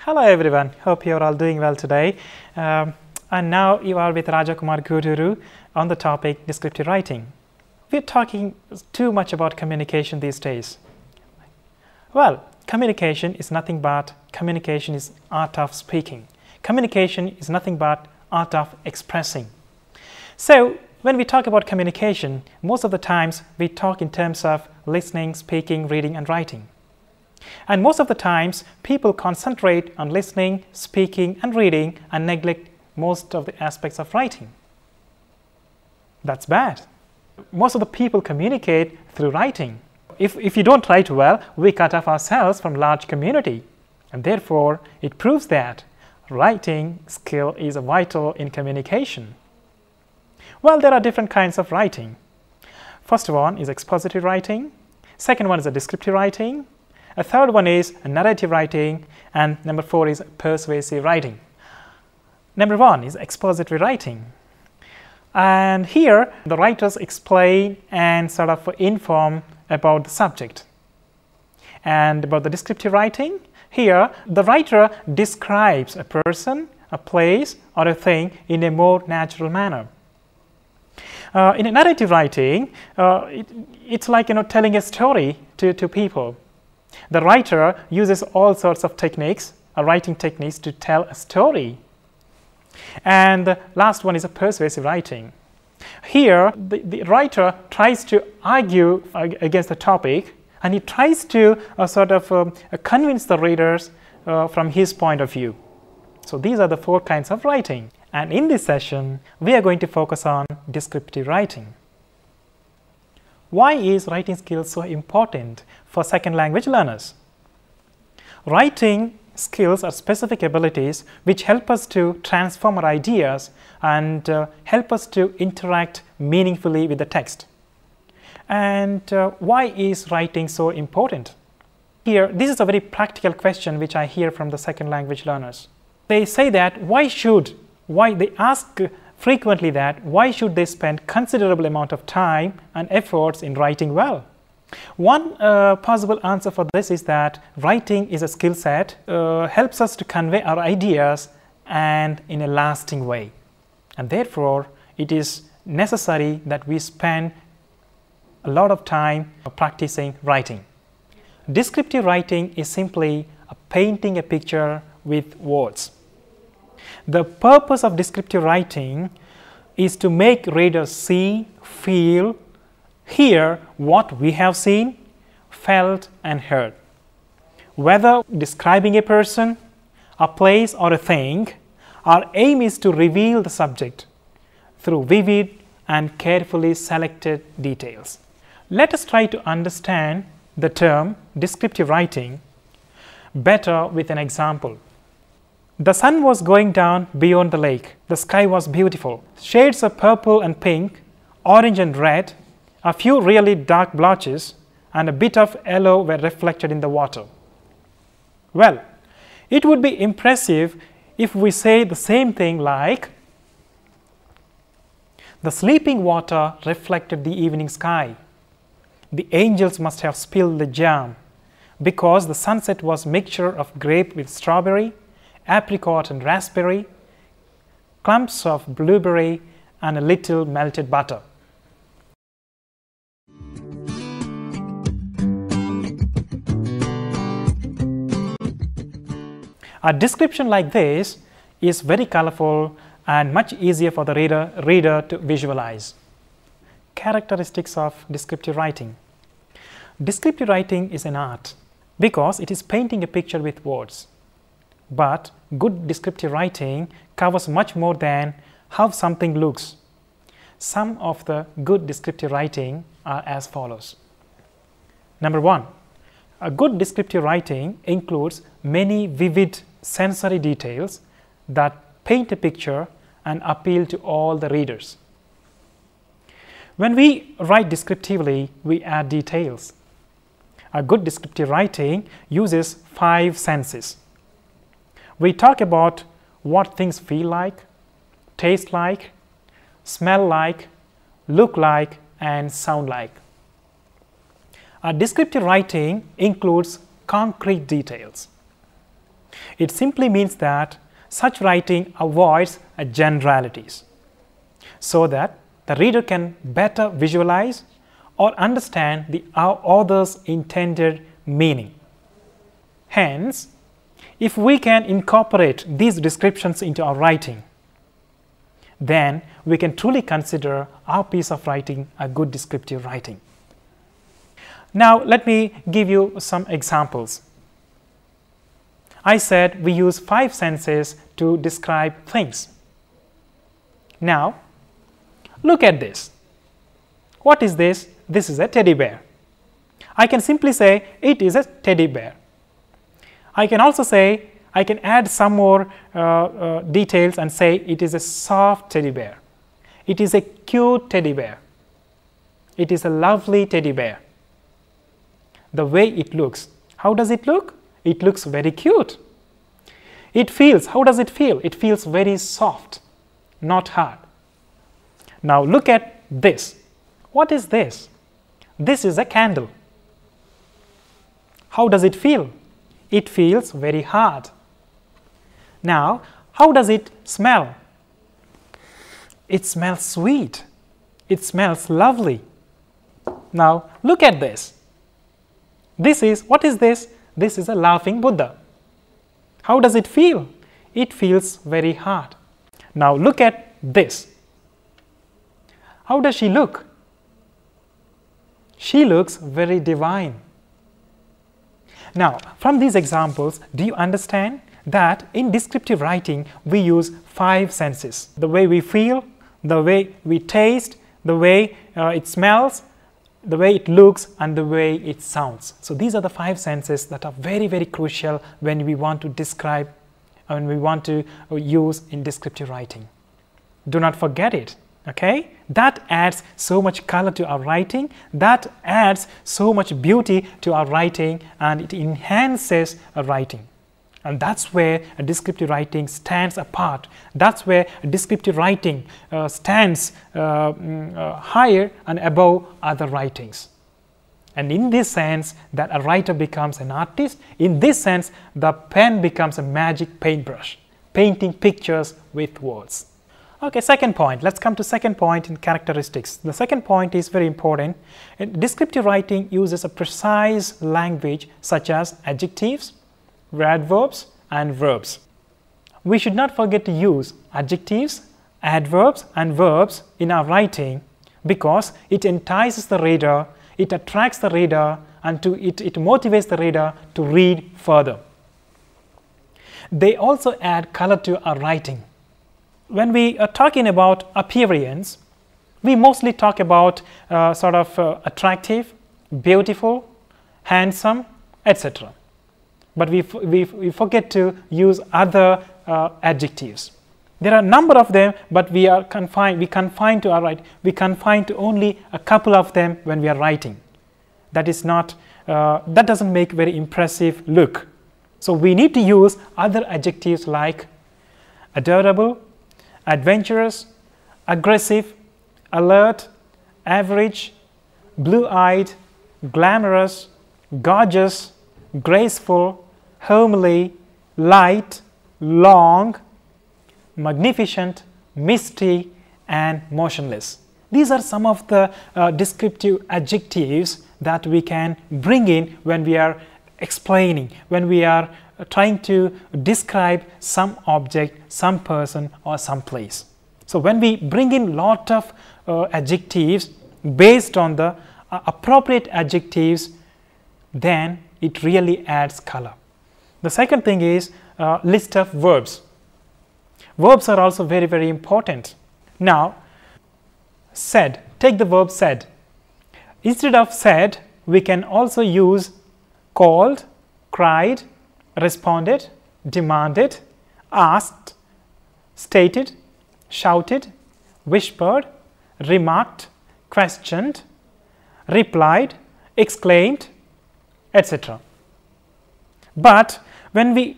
Hello everyone, hope you are all doing well today. And now you are with Rajakumar Gururu on the topic descriptive writing. We're talking too much about communication these days. Well, communication is nothing but communication is art of speaking. Communication is nothing but art of expressing. So when we talk about communication, most of the times we talk in terms of listening, speaking, reading and writing. And most of the times people concentrate on listening, speaking and reading and neglect most of the aspects of writing. That's bad. Most of the people communicate through writing. If you don't write well, we cut off ourselves from large community. And therefore, it proves that writing skill is vital in communication. Well, there are different kinds of writing. First one is expository writing. Second one is a descriptive writing. A third one is a narrative writing. And number 4 is persuasive writing. Number 1 is expository writing. And here, the writers explain and sort of inform about the subject. And about the descriptive writing, here the writer describes a person, a place or a thing in a more natural manner. In a narrative writing, it's like telling a story to people. The writer uses all sorts of techniques, writing techniques to tell a story. And the last one is a persuasive writing. Here, the writer tries to argue against the topic, and he tries to convince the readers from his point of view. So these are the 4 kinds of writing. And in this session, we are going to focus on descriptive writing. Why is writing skills so important for second language learners? Writing skills are specific abilities which help us to transform our ideas and help us to interact meaningfully with the text. And why is writing so important? Here, this is a very practical question which I hear from the second language learners. They say that they ask frequently that why should they spend considerable amount of time and efforts in writing well? One possible answer for this is that writing is a skill set, helps us to convey our ideas and in a lasting way. And therefore, it is necessary that we spend a lot of time practicing writing. Descriptive writing is simply painting a picture with words. The purpose of descriptive writing is to make readers see, feel, hear what we have seen, felt and heard. Whether describing a person, a place or a thing, our aim is to reveal the subject through vivid and carefully selected details. Let us try to understand the term descriptive writing better with an example. The sun was going down beyond the lake. The sky was beautiful. Shades of purple and pink, orange and red, a few really dark blotches, and a bit of yellow were reflected in the water. Well, it would be impressive if we say the same thing like, the sleeping water reflected the evening sky. The angels must have spilled the jam, because the sunset was mixture of grape with strawberry, apricot and raspberry, clumps of blueberry and a little melted butter. A description like this is very colorful and much easier for the reader to visualize. Characteristics of descriptive writing. Descriptive writing is an art because it is painting a picture with words. But good descriptive writing covers much more than how something looks. Some of the good descriptive writing are as follows. Number 1, a good descriptive writing includes many vivid sensory details that paint a picture and appeal to all the readers. When we write descriptively, we add details. A good descriptive writing uses 5 senses. We talk about what things feel like, taste like, smell like, look like, and sound like. Descriptive writing includes concrete details. It simply means that such writing avoids generalities so that the reader can better visualize or understand the author's intended meaning. Hence, if we can incorporate these descriptions into our writing, then we can truly consider our piece of writing a good descriptive writing. Now, let me give you some examples. I said we use 5 senses to describe things. Now, look at this. What is this? This is a teddy bear. I can simply say it is a teddy bear. I can also say, I can add some more details and say it is a soft teddy bear. It is a cute teddy bear. It is a lovely teddy bear. The way it looks. How does it look? It looks very cute. It feels, how does it feel? It feels very soft, not hard. Now look at this. What is this? This is a candle. How does it feel? It feels very hard. Now, how does it smell? It smells sweet. It smells lovely. Now, look at this. This is, what is this? This is a laughing Buddha. How does it feel? It feels very hard. Now, look at this. How does she look? She looks very divine. Now, from these examples, do you understand that in descriptive writing, we use 5 senses? The way we feel, the way we taste, the way it smells, the way it looks, and the way it sounds. So these are the 5 senses that are very, very crucial when we want to describe, when we want to use in descriptive writing. Do not forget it. Okay, that adds so much color to our writing, that adds so much beauty to our writing, and it enhances our writing. And that's where a descriptive writing stands apart. That's where a descriptive writing stands higher and above other writings. And in this sense, that a writer becomes an artist. In this sense, the pen becomes a magic paintbrush, painting pictures with words. Okay, second point. Let's come to second point in characteristics. The second point is very important. Descriptive writing uses a precise language such as adjectives, adverbs, and verbs. We should not forget to use adjectives, adverbs, and verbs in our writing because it entices the reader, it attracts the reader, and it motivates the reader to read further. They also add color to our writing. When we are talking about appearance, we mostly talk about attractive, beautiful, handsome, etc. But we forget to use other adjectives. There are a number of them, but we confine to only a couple of them when we are writing. That is not, that doesn't make very impressive look. So we need to use other adjectives like adorable, adventurous, aggressive, alert, average, blue-eyed, glamorous, gorgeous, graceful, homely, light, long, magnificent, misty, and motionless. These are some of the descriptive adjectives that we can bring in when we are explaining, when we are trying to describe some object, some person, or some place. So when we bring in lot of adjectives based on the appropriate adjectives, then it really adds color. The second thing is list of verbs. Verbs are also very, very important. Now, said, take the verb said. Instead of said, we can also use called, cried, responded, demanded, asked, stated, shouted, whispered, remarked, questioned, replied, exclaimed, etc. But when we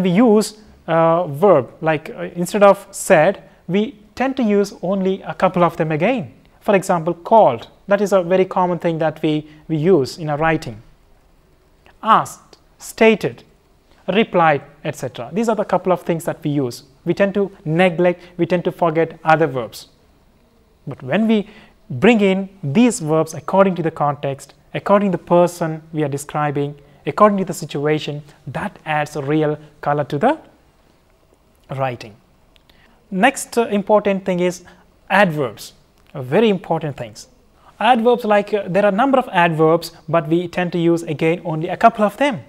use verb like instead of said, we tend to use only a couple of them again. For example, called. That is a very common thing that we use in our writing. Asked, stated, replied, etc. These are the couple of things that we use. We tend to neglect, we tend to forget other verbs. But when we bring in these verbs according to the context, according to the person we are describing, according to the situation, that adds a real color to the writing. Next important thing is adverbs, very important things. Adverbs, like there are a number of adverbs, but we tend to use again only a couple of them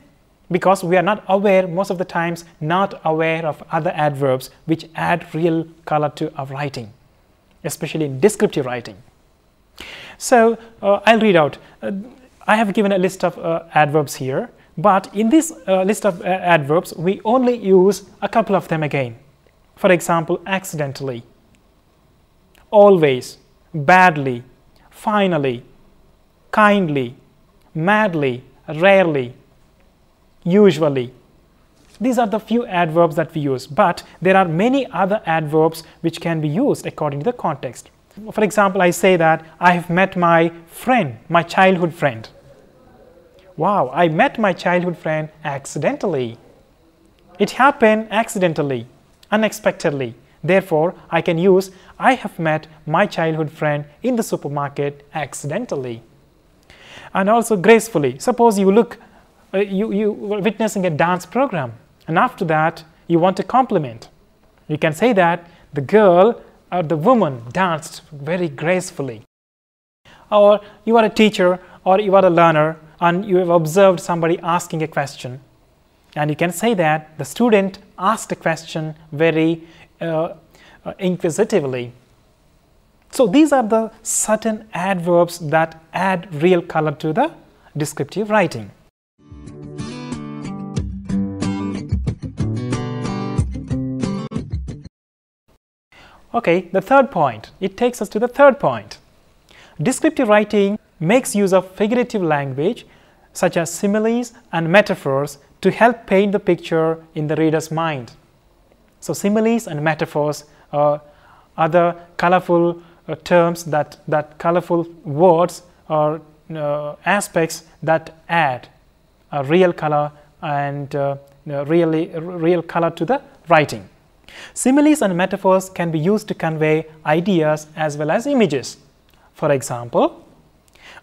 because we are not aware, most of the times not aware of other adverbs which add real color to our writing, especially in descriptive writing. So I'll read out. I have given a list of adverbs here, but in this list of adverbs we only use a couple of them again. For example, accidentally, always, badly, finally, kindly, madly, rarely, usually. These are the few adverbs that we use, but there are many other adverbs which can be used according to the context. For example, I say that I have met my friend, my childhood friend. Wow, I met my childhood friend accidentally. It happened accidentally, unexpectedly. Therefore, I can use I have met my childhood friend in the supermarket accidentally. And also gracefully. Suppose you look, you were witnessing a dance program, and after that you want to compliment. You can say that the girl or the woman danced very gracefully. Or you are a teacher or you are a learner and you have observed somebody asking a question, and you can say that the student asked a question very inquisitively. So these are the certain adverbs that add real color to the descriptive writing. Okay, the third point. It takes us to the third point. Descriptive writing makes use of figurative language such as similes and metaphors to help paint the picture in the reader's mind. So similes and metaphors are other colorful terms, that colorful words or aspects that add a real color and real color to the writing. Similes and metaphors can be used to convey ideas as well as images. For example,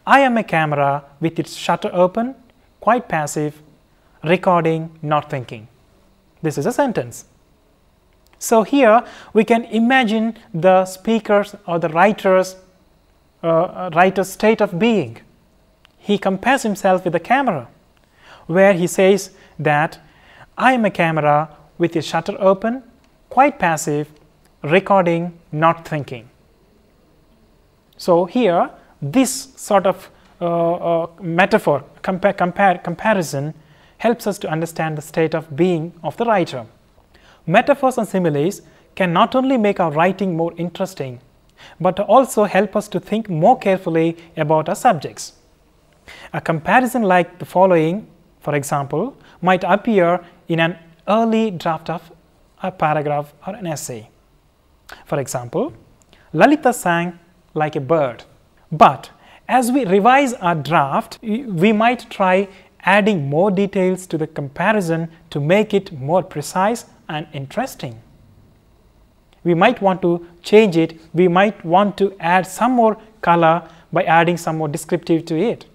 I am a camera with its shutter open, quite passive, recording, not thinking. This is a sentence. So here we can imagine the speaker's or the writer's state of being. He compares himself with the camera, where he says that I am a camera with its shutter open, quite passive, recording, not thinking. So here this sort of metaphor, comparison helps us to understand the state of being of the writer. Metaphors and similes can not only make our writing more interesting, but also help us to think more carefully about our subjects. A comparison like the following, for example, might appear in an early draft of a paragraph or an essay. For example, Lalita sang like a bird. But as we revise our draft, we might try adding more details to the comparison to make it more precise and interesting. We might want to change it. We might want to add some more color by adding some more descriptive to it.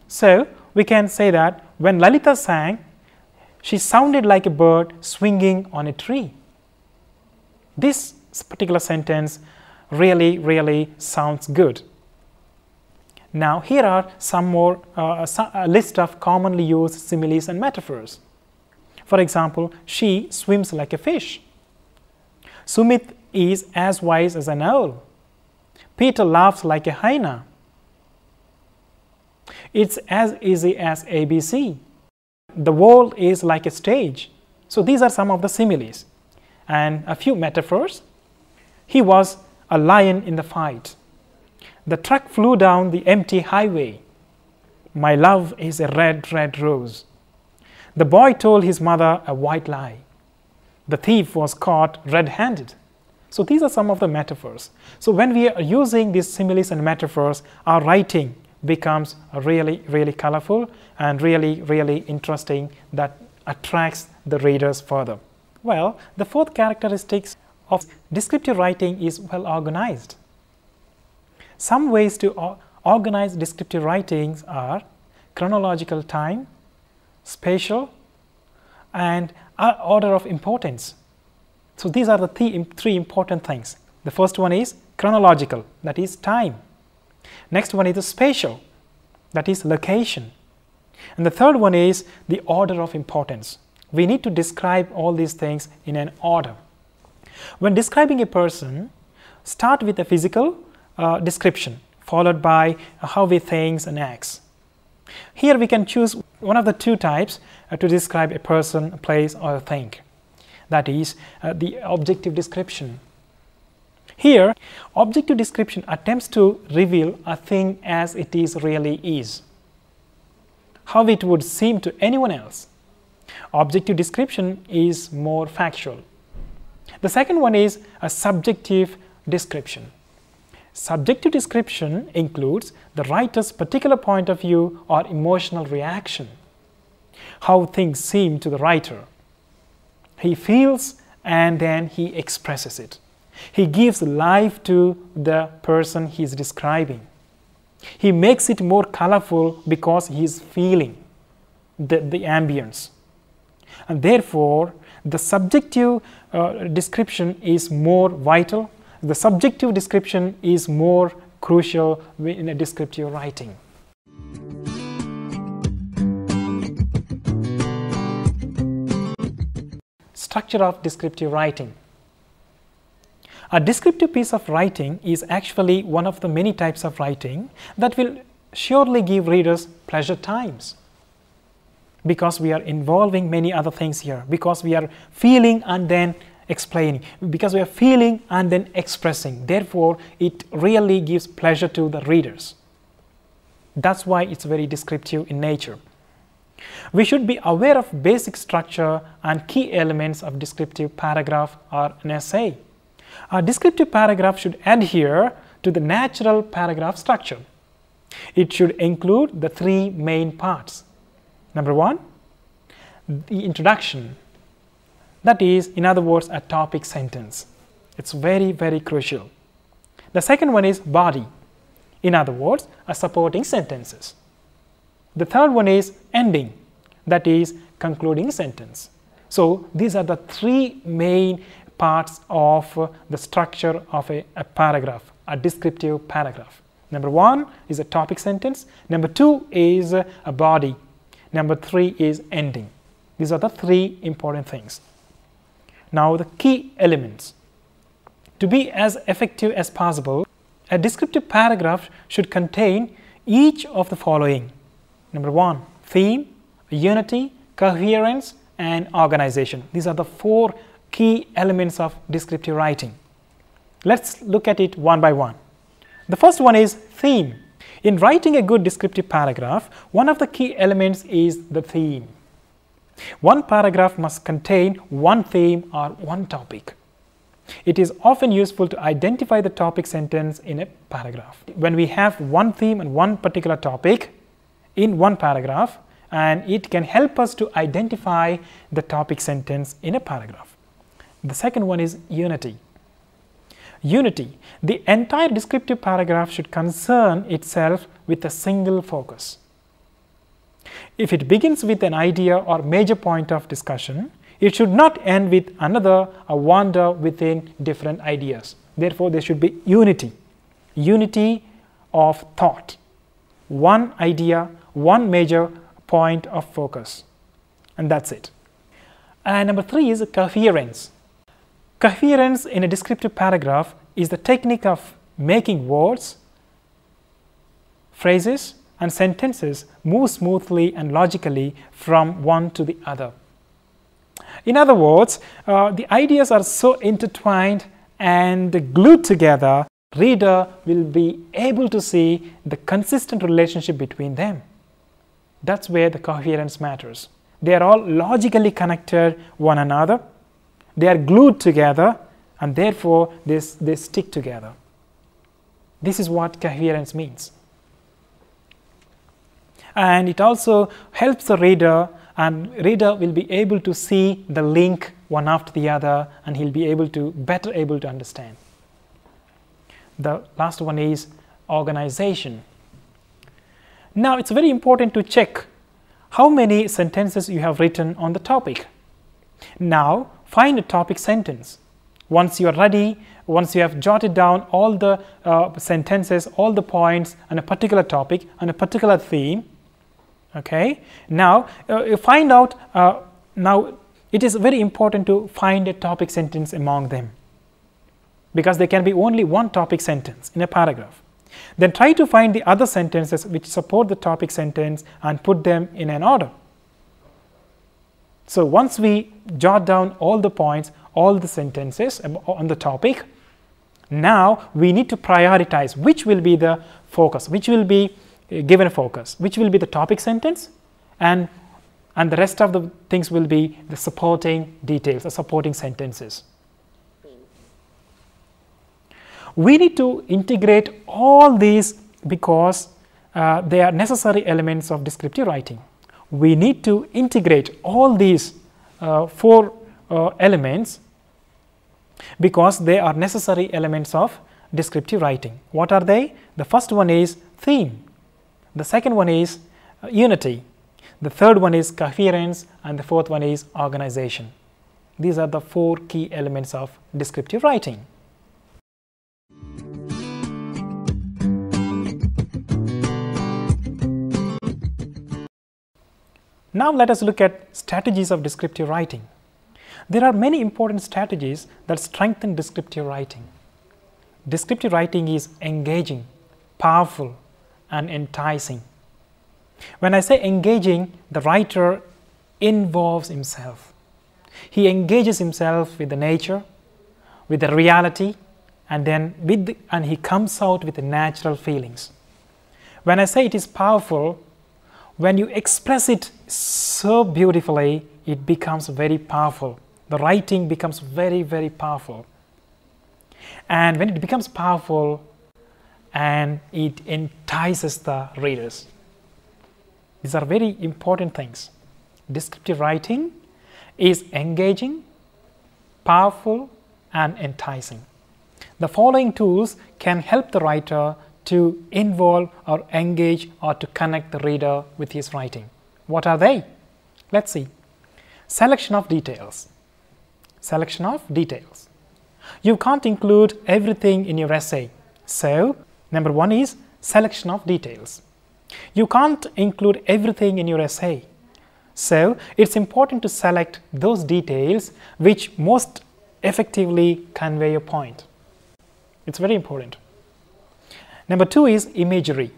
So we can say that when Lalita sang, she sounded like a bird swinging on a tree. This particular sentence really sounds good. Now here are some more a list of commonly used similes and metaphors. For example, she swims like a fish. Sumit is as wise as an owl. Peter laughs like a hyena. It's as easy as ABC. The world is like a stage. So these are some of the similes. And a few metaphors. He was a lion in the fight. The truck flew down the empty highway. My love is a red, red rose. The boy told his mother a white lie. The thief was caught red-handed. So these are some of the metaphors. So when we are using these similes and metaphors, our writing becomes really colorful and really interesting, that attracts the readers further? Well, the fourth characteristic of descriptive writing is well organized. Some ways to organize descriptive writings are chronological time, spatial, and order of importance. So these are the three important things. The first one is chronological, that is time. Next one is the spatial, that is location. And the third one is the order of importance. We need to describe all these things in an order. When describing a person, start with a physical description, followed by how he thinks and acts. Here we can choose one of the two types to describe a person, a place, or a thing. That is the objective description. Here, objective description attempts to reveal a thing as it really is, how it would seem to anyone else. Objective description is more factual. The second one is a subjective description. Subjective description includes the writer's particular point of view or emotional reaction, how things seem to the writer. He feels and then he expresses it. He gives life to the person he is describing. He makes it more colorful because he is feeling the ambience. And therefore, the subjective description is more vital. The subjective description is more crucial in a descriptive writing. Structure of descriptive writing. A descriptive piece of writing is actually one of the many types of writing that will surely give readers pleasure times, because we are involving many other things here, because we are feeling and then explaining, because we are feeling and then expressing. Therefore, it really gives pleasure to the readers. That's why it's very descriptive in nature. We should be aware of basic structure and key elements of descriptive paragraph or an essay. A descriptive paragraph should adhere to the natural paragraph structure. It should include the three main parts. Number one, the introduction. That is, in other words, a topic sentence. It's very, very crucial. The second one is body. In other words, a supporting sentences. The third one is ending. That is, concluding sentence. So these are the three main parts of the structure of a paragraph, a descriptive paragraph. Number one is a topic sentence. Number two is a body. Number three is ending. These are the three important things. Now the key elements. To be as effective as possible, a descriptive paragraph should contain each of the following. Number one, theme, unity, coherence, and organization. These are the four key elements of descriptive writing. Let's look at it one by one. The first one is theme. In writing a good descriptive paragraph, one of the key elements is the theme. One paragraph must contain one theme or one topic. It is often useful to identify the topic sentence in a paragraph. When we have one theme and one particular topic in one paragraph, and it can help us to identify the topic sentence in a paragraph. The second one is unity. Unity. The entire descriptive paragraph should concern itself with a single focus. If it begins with an idea or major point of discussion, it should not end with another or wander within different ideas. Therefore, there should be unity. Unity of thought. One idea, one major point of focus. And that's it. And number three is coherence. Coherence in a descriptive paragraph is the technique of making words, phrases, and sentences move smoothly and logically from one to the other. In other words, the ideas are so intertwined and glued together, reader will be able to see the consistent relationship between them. That's where the coherence matters. They are all logically connected one another. They are glued together, and therefore they stick together. This is what coherence means. And it also helps the reader and reader will be able to see the link one after the other, and he'll be better able to understand. The last one is organization. Now it's very important to check how many sentences you have written on the topic. Now find a topic sentence. Once you are ready, once you have jotted down all the sentences, all the points on a particular topic, on a particular theme, okay, now you find out, now it is very important to find a topic sentence among them, because there can be only one topic sentence in a paragraph. Then try to find the other sentences which support the topic sentence and put them in an order. So once we jot down all the points, all the sentences on the topic, now we need to prioritize which will be the focus, which will be given focus, which will be the topic sentence, and the rest of the things will be the supporting details, the supporting sentences. We need to integrate all these because they are necessary elements of descriptive writing. We need to integrate all these four elements because they are necessary elements of descriptive writing. What are they? The first one is theme. The second one is unity. The third one is coherence, and the fourth one is organization. These are the four key elements of descriptive writing. Now let us look at strategies of descriptive writing. There are many important strategies that strengthen descriptive writing. Descriptive writing is engaging, powerful, and enticing. When I say engaging, the writer involves himself. He engages himself with the nature, with the reality, and then and he comes out with the natural feelings. When I say it is powerful, when you express it so beautifully, it becomes very powerful. The writing becomes very, very powerful. And when it becomes powerful, and it entices the readers. These are very important things. Descriptive writing is engaging, powerful, and enticing. The following tools can help the writer to involve or engage or to connect the reader with his writing. What are they? Let's see. Selection of details. Selection of details. You can't include everything in your essay. So, number one is selection of details. You can't include everything in your essay. So, it's important to select those details which most effectively convey your point. It's very important. Number two is imagery.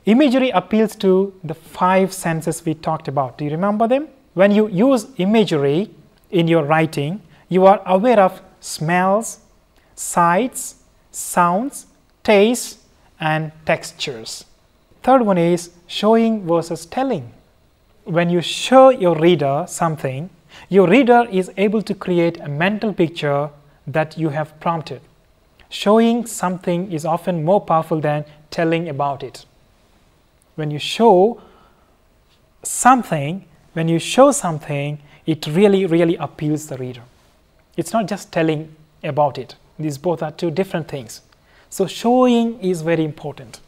Imagery appeals to the 5 senses we talked about. Do you remember them? When you use imagery in your writing, you are aware of smells, sights, sounds, tastes, and textures. Third one is showing versus telling. When you show your reader something, your reader is able to create a mental picture that you have prompted. Showing something is often more powerful than telling about it. When you show something, it really appeals the reader. It's not just telling about it. These both are two different things. So showing is very important.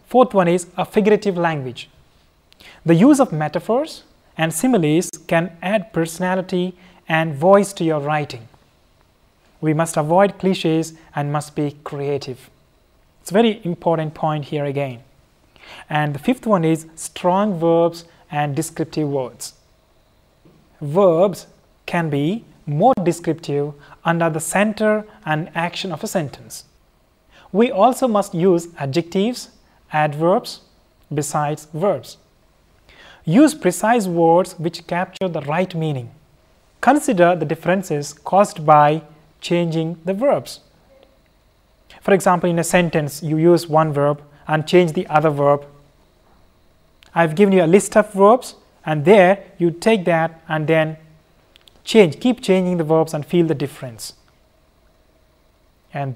Fourth one is a figurative language. The use of metaphors and similes can add personality and voice to your writing. We must avoid cliches and must be creative. It's a very important point here again. And the fifth one is strong verbs and descriptive words. Verbs can be more descriptive under the center and action of a sentence. We also must use adjectives, adverbs, besides verbs. Use precise words which capture the right meaning. Consider the differences caused by changing the verbs. For example, in a sentence, you use one verb and change the other verb. I've given you a list of verbs, and there you take that and then keep changing the verbs and feel the difference. And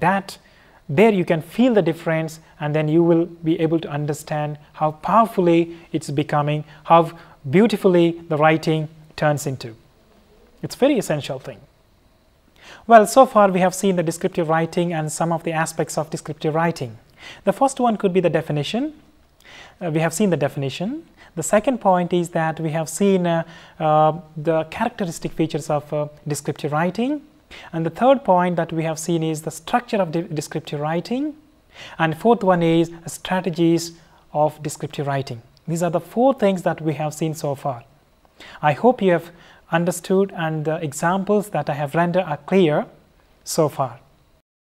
there you can feel the difference, and then you will be able to understand how powerfully it's becoming, how beautifully the writing turns into. It's a very essential thing. Well, so far we have seen the descriptive writing and some of the aspects of descriptive writing. The first one could be the definition. We have seen the definition. The second point is that we have seen the characteristic features of descriptive writing. And the third point that we have seen is the structure of descriptive writing. And fourth one is strategies of descriptive writing. These are the four things that we have seen so far. I hope you have understood and the examples that I have rendered are clear so far.